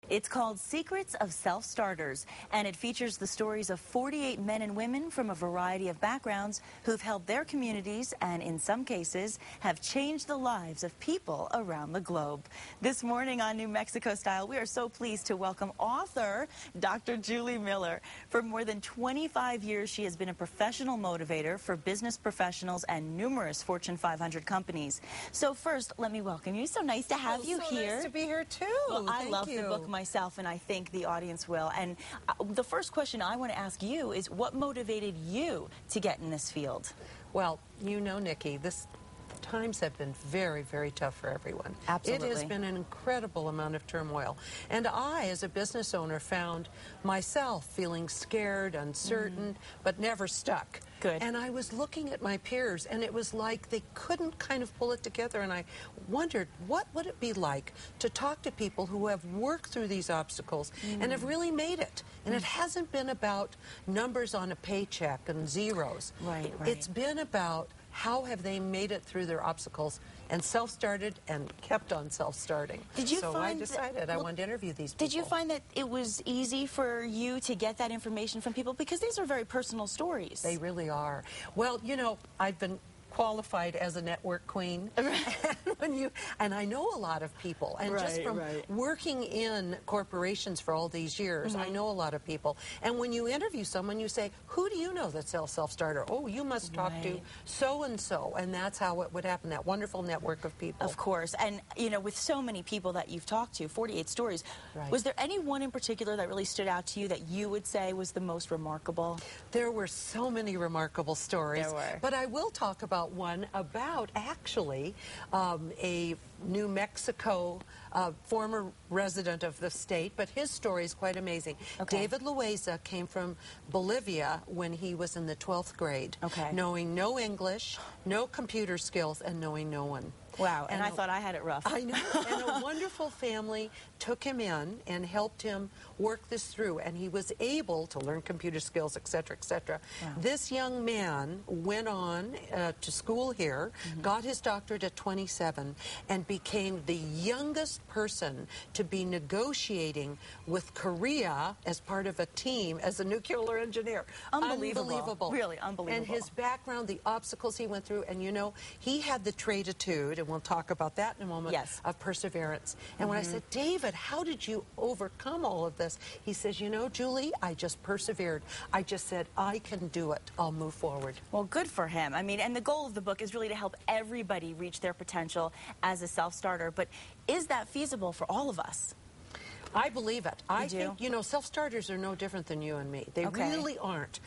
It's called Secrets of Self-Starters, and it features the stories of 48 men and women from a variety of backgrounds who've helped their communities and, in some cases, have changed the lives of people around the globe. This morning on New Mexico Style, we are so pleased to welcome author Dr. Julie Miller. For more than 25 years, she has been a professional motivator for business professionals and numerous Fortune 500 companies. So first, let me welcome you. So nice to have you here. Nice to be here, too. Well, I Thank love you. the book myself, and I think the audience will. And the first question I want to ask you is, what motivated you to get in this field? Well, you know, Nikki, times have been very, very tough for everyone. Absolutely. It has been an incredible amount of turmoil. And I, as a business owner, found myself feeling scared, uncertain, but never stuck. Good. And I was looking at my peers, and it was like they couldn't kind of pull it together. And I wondered, what would it be like to talk to people who have worked through these obstacles and have really made it? And it hasn't been about numbers on a paycheck and zeros. Right. It's been about how have they made it through their obstacles and self-started and kept on self-starting. So I decided I wanted to interview these people. Did you find that it was easy for you to get that information from people? Because these are very personal stories. They really are. Well, you know, I've been qualified as a network queen. And I know a lot of people, and just from working in corporations for all these years, I know a lot of people. And when you interview someone, you say, who do you know that's a self-starter? Oh, you must talk to so-and-so. And that's how it would happen, that wonderful network of people. Of course. And, you know, with so many people that you've talked to, 48 stories, was there any one in particular that really stood out to you that you would say was the most remarkable? There were so many remarkable stories. There were. But I will talk about one about actually a New Mexico former resident of the state, but his story is quite amazing. David Loaiza came from Bolivia when he was in the 12th grade, knowing no English, no computer skills, and knowing no one. Wow, and I thought I had it rough. I know, and a wonderful family took him in and helped him work this through, and he was able to learn computer skills, etc., etc. Wow. This young man went on to school here, got his doctorate at 27, and became the youngest person to be negotiating with Korea as part of a team as a nuclear engineer. Unbelievable. Really unbelievable. And his background, the obstacles he went through, and you know, he had the trait-itude, and we'll talk about that in a moment, of perseverance. And when I said, David, how did you overcome all of this? He says, you know, Julie, I just persevered. I just said, I can do it. I'll move forward. Well, good for him. I mean, and the goal of the book is really to help everybody reach their potential as a self-starter. But is that feasible for all of us? I believe it. I think, you know, self-starters are no different than you and me. They really aren't.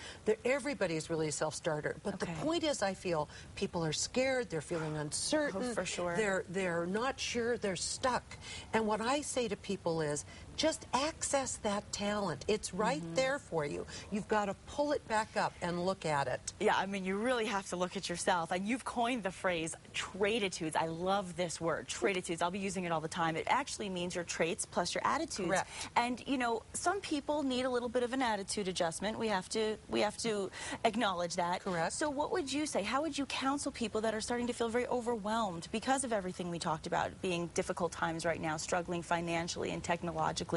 Everybody's really a self-starter. But the point is, I feel people are scared. They're feeling uncertain. Oh, for sure. They're not sure. They're stuck. And what I say to people is, just access that talent. It's right there for you. You've got to pull it back up and look at it. Yeah, I mean, you really have to look at yourself. And you've coined the phrase trait-itudes. I love this word, trait-itudes. I'll be using it all the time. It actually means your traits plus your attitudes. Correct. And, you know, some people need a little bit of an attitude adjustment. We have to acknowledge that. Correct. So what would you say? How would you counsel people that are starting to feel very overwhelmed because of everything we talked about, being difficult times right now, struggling financially and technologically?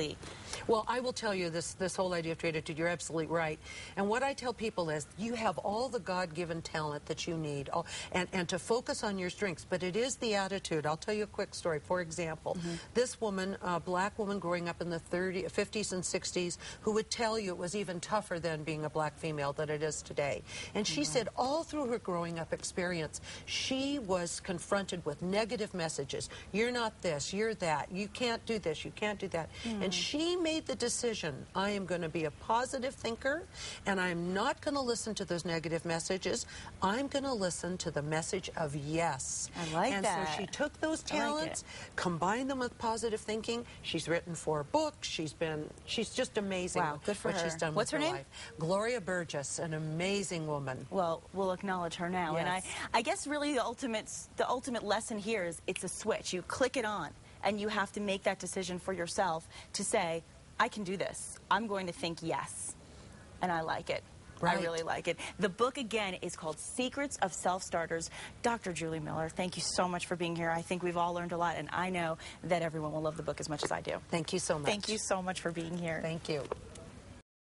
Well, I will tell you this whole idea of trait-itude, you're absolutely right. And what I tell people is you have all the God-given talent that you need and to focus on your strengths, but it is the attitude. I'll tell you a quick story. For example, this woman, a black woman growing up in the 50s and 60s, who would tell you it was even tougher than being a black female than it is today. And she said all through her growing up experience, she was confronted with negative messages. You're not this, you're that, you can't do this, you can't do that. And she made the decision, I am going to be a positive thinker, and I'm not going to listen to those negative messages. I'm going to listen to the message of yes. I like that. And so she took those talents, combined them with positive thinking. She's written 4 books. She's just amazing. Wow, good for what her. she's done What's with her her name? life. Gloria Burgess, an amazing woman. Well, we'll acknowledge her now. Yes. And I guess really the ultimate lesson here is it's a switch. You click it on. And you have to make that decision for yourself to say, I can do this. I'm going to think yes. And I like it. I really like it. The book, again, is called Secrets of Self-Starters. Dr. Julie Miller, thank you so much for being here. I think we've all learned a lot, and I know that everyone will love the book as much as I do. Thank you so much. Thank you so much for being here. Thank you.